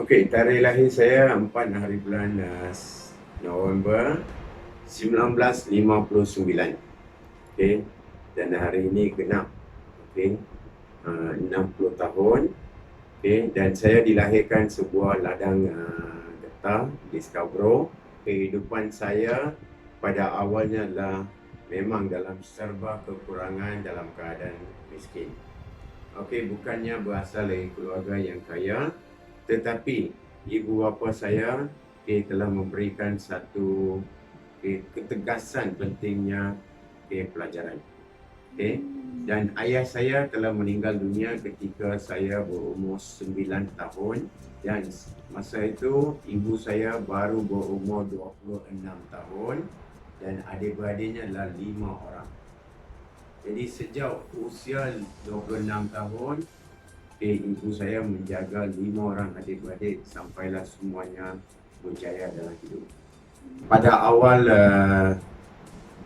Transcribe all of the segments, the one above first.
Okey, tarikh lahir saya 4 hari bulan November 1959. Okey, dan hari ini genap okey 60 tahun. Okey, dan saya dilahirkan sebuah ladang getah di Scarborough. Kehidupan saya pada awalnya adalah memang dalam serba kekurangan, dalam keadaan miskin. Okey, bukannya berasal dari keluarga yang kaya, tetapi ibu bapa saya telah memberikan satu ketegasan pentingnya pelajaran. Dan ayah saya telah meninggal dunia ketika saya berumur 9 tahun, dan masa itu ibu saya baru berumur 26 tahun dan adik-beradiknya adalah 5 orang. Jadi sejak usia 26 tahun ibu saya menjaga 5 orang adik-beradik sampailah semuanya berjaya dalam hidup. Pada awal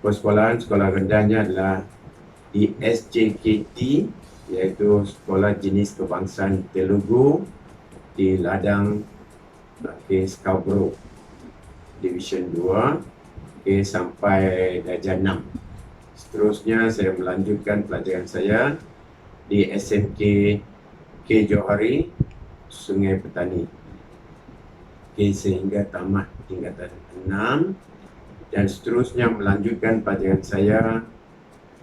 persekolahan, sekolah rendahnya adalah di SJKT, iaitu Sekolah Jenis Kebangsaan Telugu di ladang Scarborough, Division 2 sampai darjah 6. Seterusnya saya melanjutkan pelajaran saya di SMK K. Johari, Sungai Petani, sehingga tamat tingkatan 6, dan seterusnya melanjutkan pelajaran saya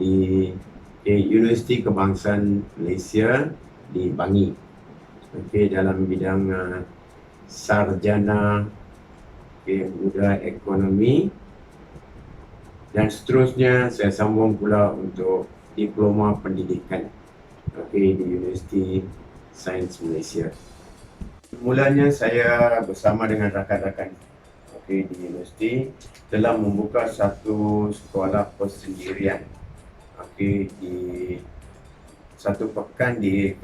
di Universiti Kebangsaan Malaysia di Bangi, dalam bidang sarjana muda ekonomi, dan seterusnya saya sambung pula untuk diploma pendidikan di Universiti Sains Malaysia. Mulanya saya bersama dengan rakan-rakan di universiti telah membuka satu sekolah persendirian di satu pekan di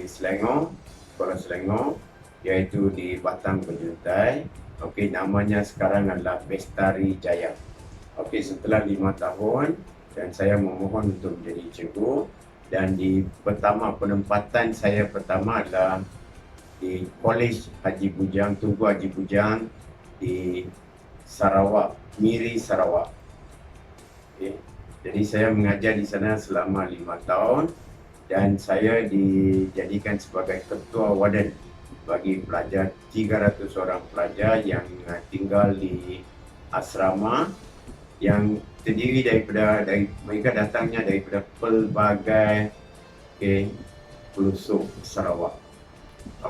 Selangor, Sekolah Selangor, iaitu di Batam Penjuntai. Namanya sekarang adalah Bestari Jaya. Setelah 5 tahun dan saya memohon untuk menjadi cikgu, dan di penempatan saya pertama adalah di Kolej Haji Bujang, Tugu Haji Bujang di Sarawak, Miri, Sarawak. Jadi saya mengajar di sana selama 5 tahun dan saya dijadikan sebagai ketua warden bagi pelajar, 300 orang pelajar yang tinggal di asrama yang terdiri mereka datangnya daripada pelbagai pelosok Sarawak.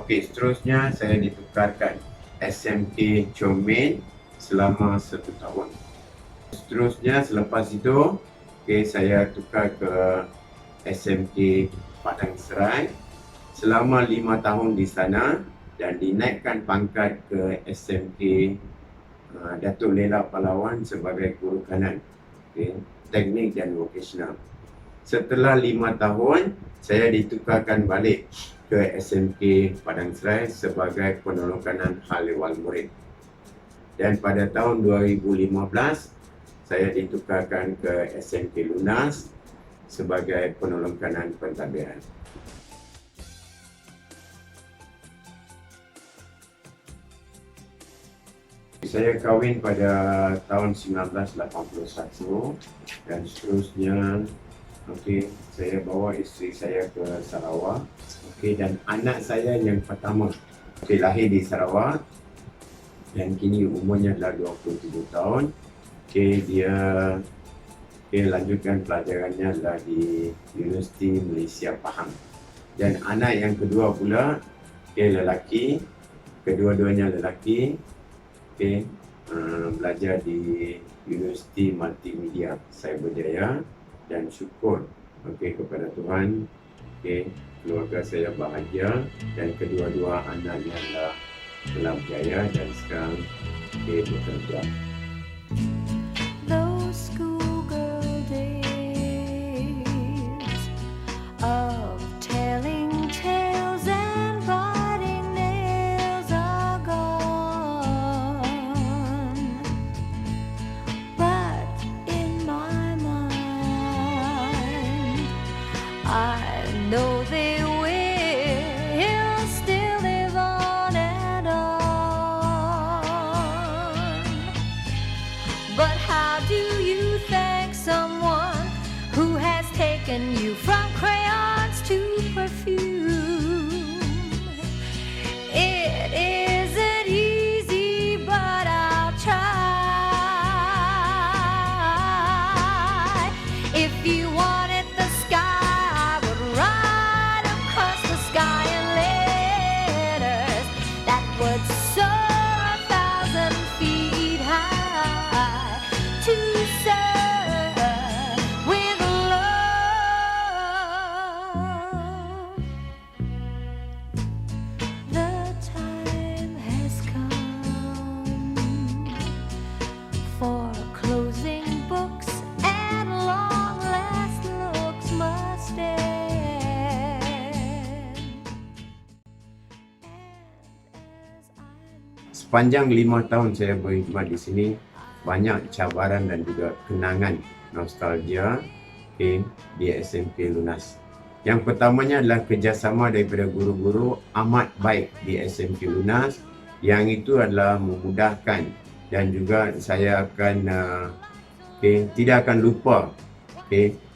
Seterusnya saya ditukarkan SMK Chomin selama 1 tahun. Seterusnya selepas itu saya tukar ke SMK Padang Serai selama 5 tahun di sana dan dinaikkan pangkat ke SMK Datuk Lela Palawan sebagai guru kanan teknik dan vokasional. Setelah 5 tahun saya ditukarkan balik ke SMK Padang Serai sebagai penolong kanan hal ehwal murid, dan pada tahun 2015 saya ditukarkan ke SMK Lunas sebagai penolong kanan pentadbiran. Saya kahwin pada tahun 1981 dan seterusnya saya bawa isteri saya ke Sarawak, dan anak saya yang pertama lahir di Sarawak dan kini umurnya adalah 27 tahun. Dia lanjutkan pelajarannya adalah di Universiti Malaysia Pahang, dan anak yang kedua pula lelaki, kedua-duanya lelaki, belajar di Universiti Multimedia Cyberjaya, dan syukur kepada Tuhan keluarga saya bahagia dan kedua-dua anaknya telah berjaya dan sekarang bekerja. Those schoolgirl days of telling tales and biting nails are gone, but in my mind I know they will still live on. sepanjang 5 tahun saya berkhidmat di sini, banyak cabaran dan juga kenangan nostalgia di SMP Lunas. Yang pertamanya adalah kerjasama daripada guru-guru amat baik di SMP Lunas, yang itu adalah memudahkan, dan juga saya akan tidak akan lupa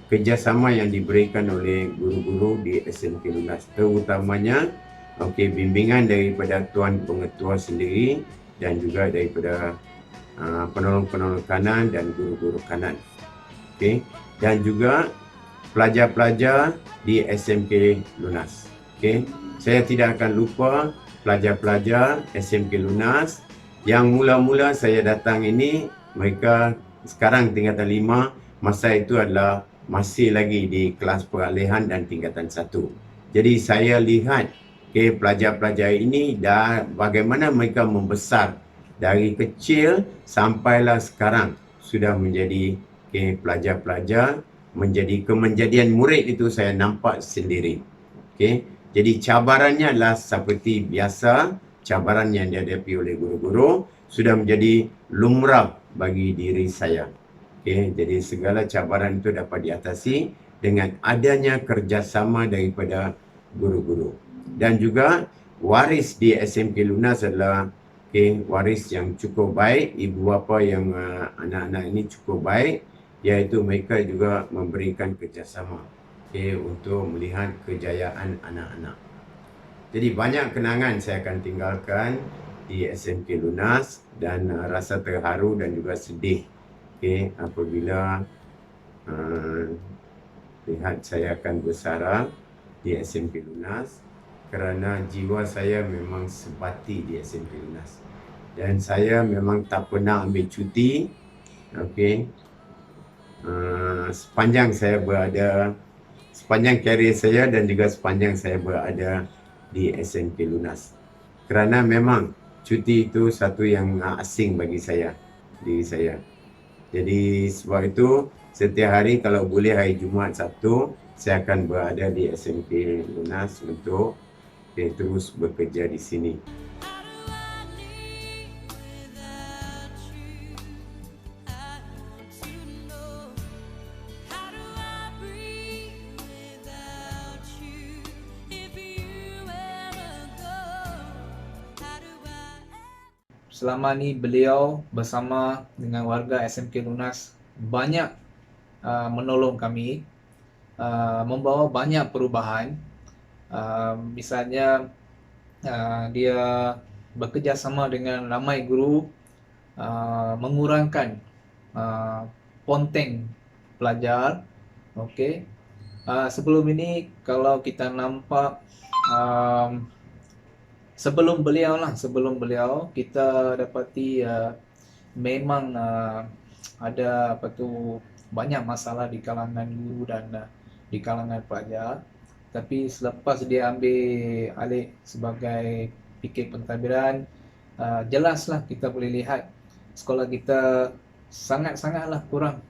kerjasama yang diberikan oleh guru-guru di SMP Lunas, terutamanya bimbingan daripada Tuan Pengetua sendiri dan juga daripada penolong-penolong kanan dan guru-guru kanan. Dan juga pelajar-pelajar di SMP Lunas. Saya tidak akan lupa pelajar-pelajar SMP Lunas yang mula-mula saya datang ini, mereka sekarang tingkatan 5, masa itu adalah masih lagi di kelas peralihan dan tingkatan 1. Jadi saya lihat pelajar-pelajar ini bagaimana mereka membesar dari kecil sampailah sekarang sudah menjadi pelajar-pelajar, kemenjadian murid itu saya nampak sendiri. Jadi cabarannya adalah seperti biasa, cabaran yang dihadapi oleh guru-guru sudah menjadi lumrah bagi diri saya. Jadi segala cabaran itu dapat diatasi dengan adanya kerjasama daripada guru-guru. Dan juga waris di SMP Lunas adalah waris yang cukup baik, ibu bapa yang anak-anak ini cukup baik, iaitu mereka juga memberikan kerjasama untuk melihat kejayaan anak-anak. Jadi banyak kenangan saya akan tinggalkan di SMP Lunas, dan rasa terharu dan juga sedih apabila lihat saya akan bersara di SMP Lunas, kerana jiwa saya memang sebati di SMP Lunas. Dan saya memang tak pernah ambil cuti sepanjang saya berada, sepanjang karier saya dan juga sepanjang saya berada di SMP Lunas. Kerana memang cuti itu satu yang asing bagi saya, diri saya. Jadi sebab itu setiap hari kalau boleh hari Jumaat, Sabtu, saya akan berada di SMP Lunas untuk terus bekerja di sini. Selama ni beliau bersama dengan warga SMK Lunas banyak menolong kami, membawa banyak perubahan. Misalnya dia bekerjasama dengan ramai guru, mengurangkan ponteng pelajar. Sebelum ini kalau kita nampak sebelum beliau kita dapati memang ada banyak masalah di kalangan guru dan di kalangan pelajar. Tapi selepas dia ambil alih sebagai PK pentadbiran, jelaslah kita boleh lihat sekolah kita sangat-sangatlah kurang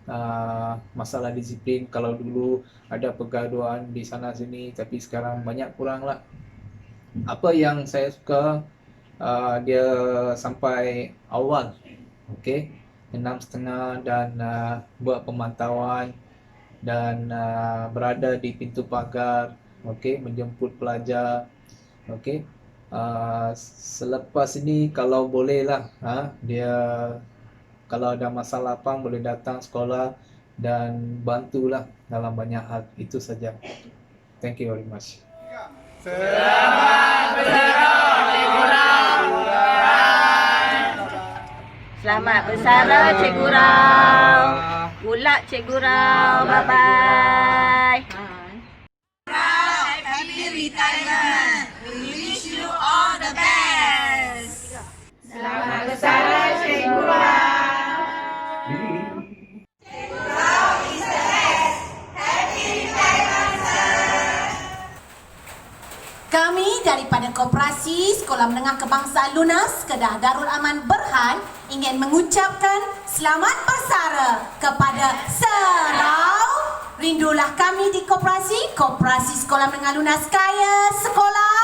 masalah disiplin. Kalau dulu ada pergaduhan di sana sini, tapi sekarang banyak kuranglah. Apa yang saya suka, dia sampai awal 6.30 dan buat pemantauan dan berada di pintu pagar, menjemput pelajar. Selepas ini kalau bolehlah dia kalau ada masalah apa boleh datang sekolah dan bantulah dalam banyak hal. Itu saja. Thank you very much. Selamat bersara Cikgu Rau. Ulak Cikgu Rau. Bye-bye. Happy retirement. We wish you all the best. Selamat bersara Cikgu Rau. Cikgu Rau is the best. Happy retirement, sir. Kami daripada Koperasi Sekolah Menengah Kebangsaan Lunas, Kedah Darul Aman Berhan ingin mengucapkan selamat bersara kepada Serau. Rindulah kami di Koperasi Sekolah Menengah Lunas Kaya Sekolah.